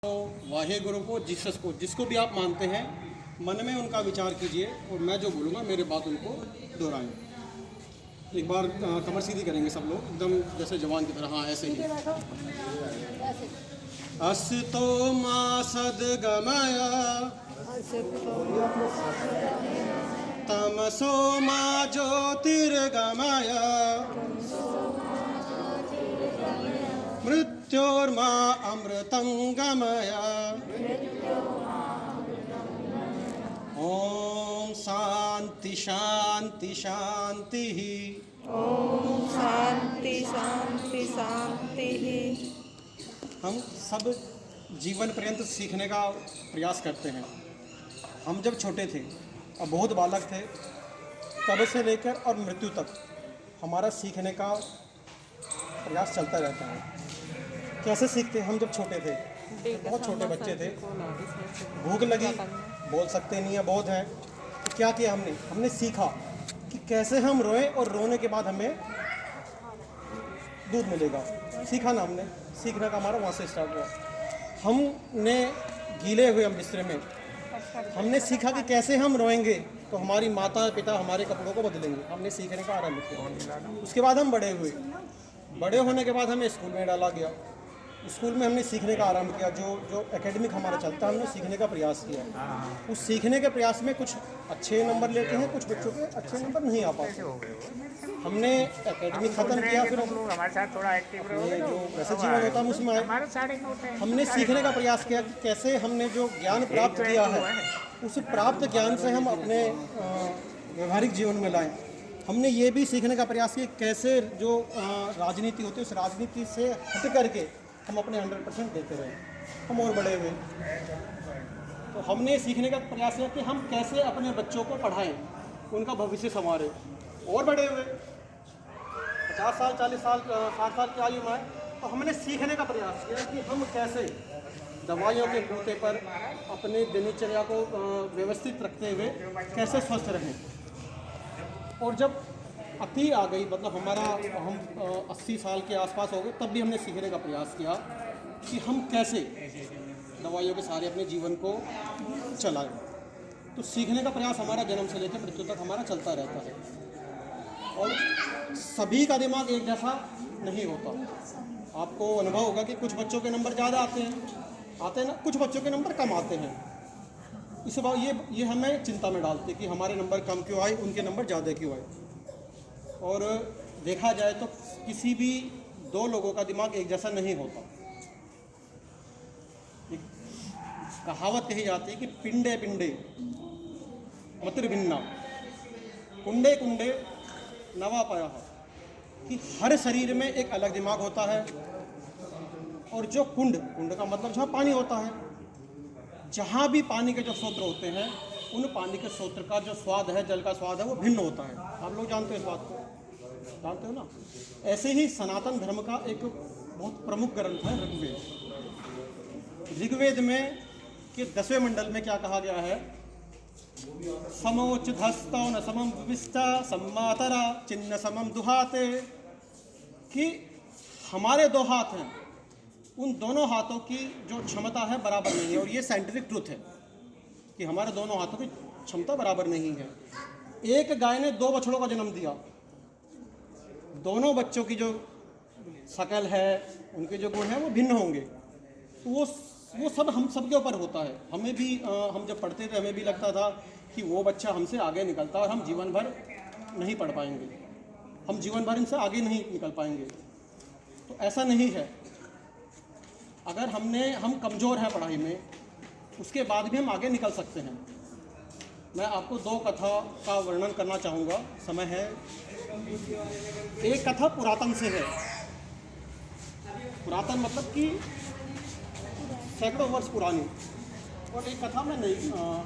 तो वाहे गुरु को, जीसस को, जिसको भी आप मानते हैं, मन में उनका विचार कीजिए और मैं जो बोलूँगा मेरे बात उनको दोहराएं। एक बार कमर सीधी करेंगे सब लोग, एकदम जैसे जवान की तरह। हाँ, ऐसे ही। अस्तो मा सद्गमय तमसो मा ज्योतिर्गमय मृत्योर्मा अमृतं गमय। ओम शांति शांति शांति। ओम शांति शांति शांति। हम सब जीवन पर्यंत सीखने का प्रयास करते हैं। हम जब छोटे थे और बहुत बालक थे, तब से लेकर और मृत्यु तक हमारा सीखने का प्रयास चलता रहता है। कैसे सीखते? हम जब छोटे थे, बहुत छोटे बच्चे थे, भूख लगी, बोल सकते नहीं है, बहुत है, तो क्या किया हमने सीखा कि कैसे हम रोएं और रोने के बाद हमें दूध मिलेगा। सीखा ना हमने, सीखने का हमारा वहाँ से स्टार्ट हुआ। हमने गीले हुए हम बिस्तर में, हमने सीखा कि कैसे हम रोएंगे तो हमारी माता पिता हमारे कपड़ों को बदलेंगे। हमने सीखने का आरंभ किया। उसके बाद हम बड़े हुए, बड़े होने के बाद हमें स्कूल में डाला गया। स्कूल में हमने सीखने का आरंभ किया। जो एकेडमिक हमारा चलता है, हमने सीखने का प्रयास किया। उस सीखने के प्रयास में कुछ अच्छे नंबर लेते हैं, कुछ बच्चों के अच्छे नंबर नहीं आ पाते। हमने एकेडमिक खत्म किया, फिर हमारे साथ थोड़ा एक्टिव रहो। जो वैसे जीवन होता है उसमें आए। हमने सीखने का प्रयास किया कि कैसे हमने जो ज्ञान प्राप्त किया है, उस प्राप्त ज्ञान से हम अपने व्यवहारिक जीवन में लाएं। हमने ये भी सीखने का प्रयास किया कैसे जो राजनीति होती है, उस राजनीति से हट करके हम अपने 100% देते रहे। हम और बड़े हुए तो हमने सीखने का प्रयास किया कि हम कैसे अपने बच्चों को पढ़ाएं, उनका भविष्य संवारें। और बड़े हुए 50 साल 40 साल 60 साल की आयु में आए तो हमने सीखने का प्रयास किया कि हम कैसे दवाइयों के बूते पर अपने दिनचर्या को व्यवस्थित रखते हुए कैसे स्वस्थ रहें। और जब अति आ गई, मतलब हम 80 साल के आसपास हो गए, तब भी हमने सीखने का प्रयास किया कि हम कैसे दवाइयों के सारे अपने जीवन को चलाएं। तो सीखने का प्रयास हमारा जन्म से लेकर मृत्यु तक हमारा चलता रहता है। और सभी का दिमाग एक जैसा नहीं होता। आपको अनुभव होगा कि कुछ बच्चों के नंबर ज़्यादा आते हैं ना, कुछ बच्चों के नंबर कम आते हैं। इस बात ये हमें चिंता में डालते कि हमारे नंबर कम क्यों आए, उनके नंबर ज़्यादा क्यों आए। और देखा जाए तो किसी भी दो लोगों का दिमाग एक जैसा नहीं होता। एक कहावत कही जाती है कि पिंडे पिंडे मतिर भिन्ना कुंडे कुंडे नवा पाया, कि हर शरीर में एक अलग दिमाग होता है। और जो कुंड का मतलब जहाँ पानी होता है, जहाँ भी पानी के जो स्रोत होते हैं, उन पानी के स्रोत का जो स्वाद है, जल का स्वाद है, वो भिन्न होता है। आप लोग जानते हो इस बात को, जानते हो ना। ऐसे ही सनातन धर्म का एक बहुत प्रमुख ग्रंथ है ऋग्वेद। ऋग्वेद में कि 10वें मंडल में क्या कहा गया है? समोचिधस्तौ न समम विष्टा सम्मातरा चिन्ह समम दुहाते, कि हमारे दो हाथ हैं, उन दोनों हाथों की जो क्षमता है बराबर नहीं है। और ये साइंटिफिक ट्रूथ है कि हमारे दोनों हाथों की क्षमता बराबर नहीं है। एक गाय ने 2 बछड़ों का जन्म दिया, दोनों बच्चों की जो शकल है, उनके जो गुण हैं वो भिन्न होंगे। तो वो सब हम सब के ऊपर होता है। हमें भी हम जब पढ़ते थे हमें भी लगता था कि वो बच्चा हमसे आगे निकलता है और हम जीवन भर नहीं पढ़ पाएंगे, हम जीवन भर इनसे आगे नहीं निकल पाएंगे। तो ऐसा नहीं है। अगर हम कमज़ोर हैं पढ़ाई में, उसके बाद भी हम आगे निकल सकते हैं। मैं आपको 2 कथा का वर्णन करना चाहूँगा, समय है। एक कथा पुरातन से है। पुरातन मतलब कि सैकड़ों वर्ष पुरानी। और एक कथा मैं नहीं,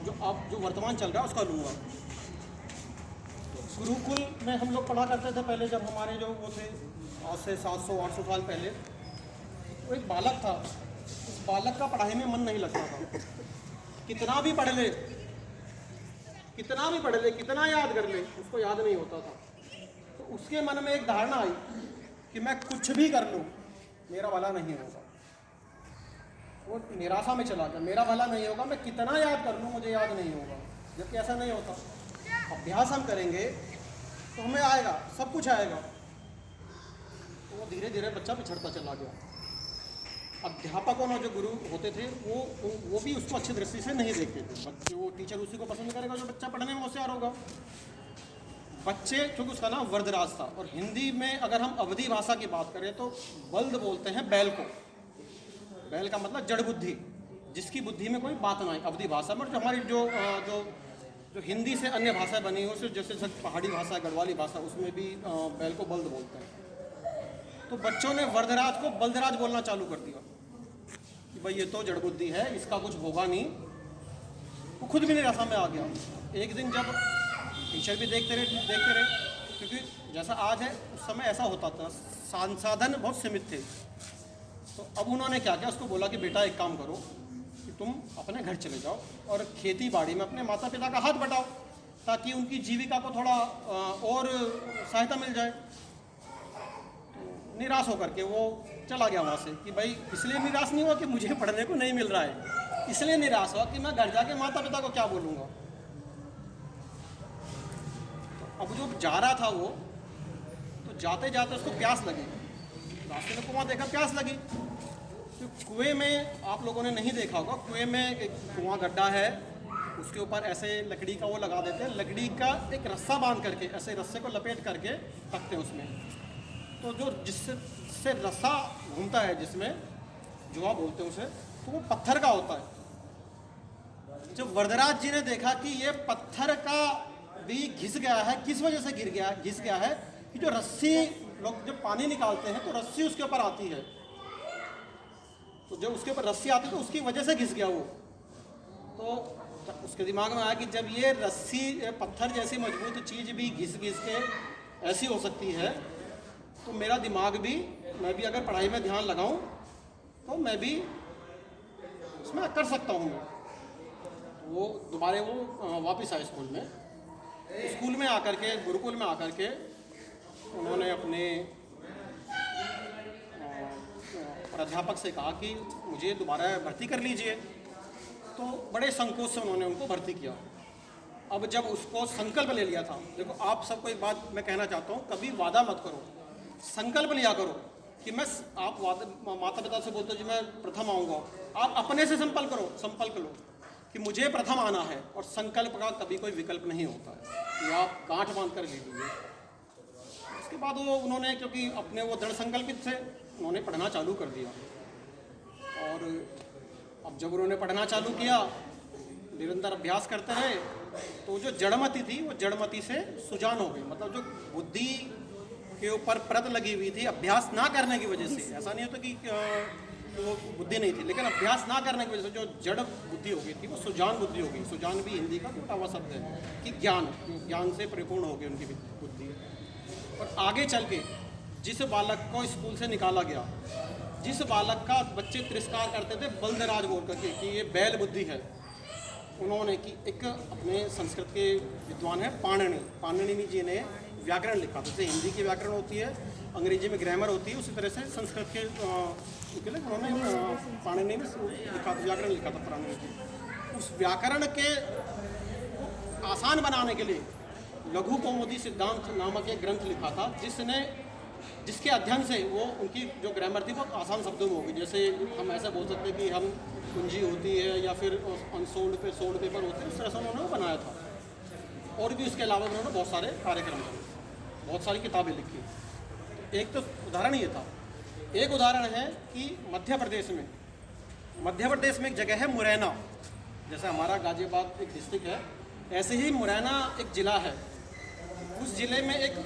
जो वर्तमान चल रहा है उसका लूँगा। गुरुकुल में हम लोग पढ़ा करते थे पहले, जब हमारे जो वो थे आज से 700-800 साल पहले। वो एक बालक था, उस बालक का पढ़ाई में मन नहीं लगता था। कितना भी पढ़ ले, कितना याद कर ले, उसको याद नहीं होता था। तो उसके मन में एक धारणा आई कि मैं कुछ भी कर लूँ, मेरा भला नहीं होगा। वो निराशा में चला गया, मेरा भला नहीं होगा, मैं कितना याद कर लूँ मुझे याद नहीं होगा, जबकि ऐसा नहीं होता। अभ्यास हम करेंगे तो हमें आएगा, सब कुछ आएगा। तो वो धीरे धीरे बच्चा पिछड़ता चला गया। अध्यापकों ने जो गुरु होते थे वो भी उसको अच्छी दृष्टि से नहीं देखते थे। बच्चे, वो टीचर उसी को पसंद करेगा जो बच्चा पढ़ने में होशियार होगा। बच्चे, क्योंकि उसका नाम वरदराज था, और हिंदी में अगर हम अवधी भाषा की बात करें तो बल्द बोलते हैं बैल को। बैल का मतलब जड़ बुद्धि, जिसकी बुद्धि में कोई बात ना आए। अवधी भाषा में जो हमारी जो हिंदी से अन्य भाषाएं बनी हो, जैसे पहाड़ी भाषा, गढ़वाली भाषा, उसमें भी बैल को बल्द बोलते हैं। तो बच्चों ने वरदराज को बल्दराज बोलना चालू कर दिया कि भाई ये तो जड़ बुद्धि है, इसका कुछ होगा नहीं। वो खुद भी निराशा में आ गया। एक दिन जब टीचर भी देखते रहे, क्योंकि जैसा आज है उस समय ऐसा होता था, संसाधन बहुत सीमित थे। तो अब उन्होंने क्या किया, उसको बोला कि बेटा एक काम करो कि तुम अपने घर चले जाओ और खेती बाड़ी में अपने माता पिता का हाथ बटाओ, ताकि उनकी जीविका को थोड़ा और सहायता मिल जाए। तो निराश होकर के वो चला गया वहाँ से कि भाई इसलिए निराश नहीं हुआ कि मुझे पढ़ने को नहीं मिल रहा है, इसलिए निराश हुआ कि मैं घर जाके माता पिता को क्या बोलूँगा। तो अब जो जा रहा था वो, तो जाते जाते उसको प्यास लगी, रास्ते में कुआं देखा, प्यास लगी। तो कुएं में आप लोगों ने नहीं देखा होगा, कुएं में एक कुआं गड्ढा है, उसके ऊपर ऐसे लकड़ी का वो लगा देते हैं, लकड़ी का एक रस्सा बांध करके, ऐसे रस्से को लपेट करके रखते हैं उसमें। तो जो जिससे रस्सा घूमता है, जिसमें जुआ बोलते हैं उसे, तो वो पत्थर का होता है। जब वरदराज जी ने देखा कि ये पत्थर का भी घिस गया है, किस वजह से घिस गया है कि जो रस्सी लोग जब पानी निकालते हैं तो रस्सी उसके ऊपर आती है, तो जब उसके ऊपर रस्सी आती है तो उसकी वजह से घिस गया वो। तो उसके दिमाग में आया कि जब ये रस्सी, पत्थर जैसी मजबूत चीज़ भी घिस के ऐसी हो सकती है, तो मेरा दिमाग भी, मैं भी अगर पढ़ाई में ध्यान लगाऊं तो मैं भी उसमें कर सकता हूँ। वो दोबारा वो वापस आए स्कूल में आकर के, गुरुकुल में आकर के उन्होंने अपने प्राध्यापक से कहा कि मुझे दोबारा भर्ती कर लीजिए। तो बड़े संकोच से उन्होंने उनको भर्ती किया। अब जब उसको संकल्प ले लिया था, देखो आप सबको एक बात मैं कहना चाहता हूँ, कभी वादा मत करो, संकल्प लिया करो कि मैं, आप माता पिता से बोलते हो जी मैं प्रथम आऊँगा, आप अपने से संकल्प लो कि मुझे प्रथम आना है, और संकल्प का कभी कोई विकल्प नहीं होता है, ये आप गांठ बांध कर ले लीजिए। उसके बाद वो उन्होंने, क्योंकि अपने वो दृढ़ संकल्पित थे, उन्होंने पढ़ना चालू कर दिया। और अब जब उन्होंने पढ़ना चालू किया, निरंतर अभ्यास करते रहे, तो जो जड़मति थी वो जड़मति से सुजान हो गई। मतलब जो बुद्धि के ऊपर परत लगी हुई थी अभ्यास ना करने की वजह से, ऐसा नहीं होता कि वो बुद्धि नहीं थी, लेकिन अभ्यास ना करने की वजह से जो जड़ बुद्धि हो गई थी वो सुजान बुद्धि हो गई। सुजान भी हिंदी का टूटा हुआ शब्द है कि ज्ञान से परिपूर्ण हो गई उनकी बुद्धि। और आगे चल के जिस बालक को स्कूल से निकाला गया, जिस बालक का बच्चे तिरस्कार करते थे बल्दराज बोल करके कि ये बैल बुद्धि है, उन्होंने कि एक अपने संस्कृत के विद्वान है पाणिनि जी ने व्याकरण लिखा। जैसे हिंदी की व्याकरण होती है, अंग्रेजी में ग्रामर होती है, उसी तरह से संस्कृत के लिए उन्होंने पाणिनि में लिखा, व्याकरण लिखा था पाणिनि जी। उस व्याकरण के आसान बनाने के लिए लघु कौमुदी सिद्धांत नामक एक ग्रंथ लिखा था, जिसके अध्ययन से वो उनकी जो ग्रामर थी वो आसान शब्दों में होगी। जैसे हम ऐसा बोल सकते हैं कि हम कुंजी होती है या फिर अनसोल्ड पे सोल्ड पेपर होते हैं, उस तरह से उन्होंने बनाया था। और भी उसके अलावा उन्होंने बहुत सारे कार्यक्रम किए, बहुत सारी किताबें लिखी। एक तो उदाहरण ये था। एक उदाहरण है कि मध्य प्रदेश में एक जगह है मुरैना, जैसे हमारा गाजियाबाद एक डिस्ट्रिक्ट है, ऐसे ही मुरैना एक ज़िला है। उस ज़िले में एक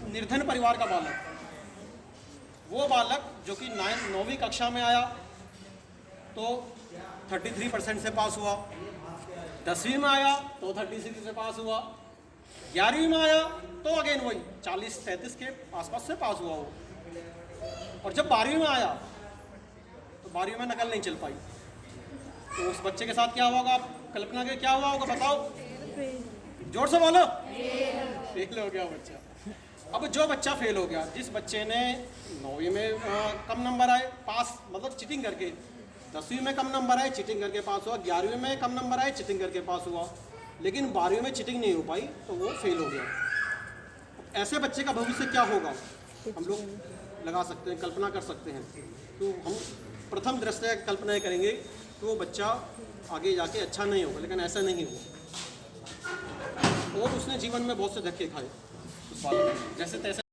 निर्धन परिवार का बालक, वो बालक जो कि 9वीं कक्षा में आया तो 33% से पास हुआ, 10वीं में आया तो 36 से पास हुआ, 11वीं में आया तो अगेन वही 40-33 के आसपास से पास हुआ वो। और जब 12वीं में आया तो 12वीं में नकल नहीं चल पाई, तो उस बच्चे के साथ क्या हुआ होगा, आप कल्पना के क्या हुआ होगा बताओ, जोर से बोलो। फेल हो गया बच्चा। अब जो बच्चा फेल हो गया, जिस बच्चे ने 9वीं में कम नंबर आए, पास मतलब चीटिंग करके 10वीं में कम नंबर आए, चीटिंग करके पास हुआ, 11वीं में कम नंबर आए, चीटिंग करके पास हुआ, लेकिन 12वीं में चीटिंग नहीं हो पाई तो वो फेल हो गया। ऐसे बच्चे का भविष्य क्या होगा हम लोग लगा सकते हैं, कल्पना कर सकते हैं। तो हम प्रथम दृष्टया कल्पना करेंगे तो वो बच्चा आगे जाके अच्छा नहीं होगा, लेकिन ऐसा नहीं हुआ और उसने जीवन में बहुत से धक्के खाए उस बात में, जैसे तैसे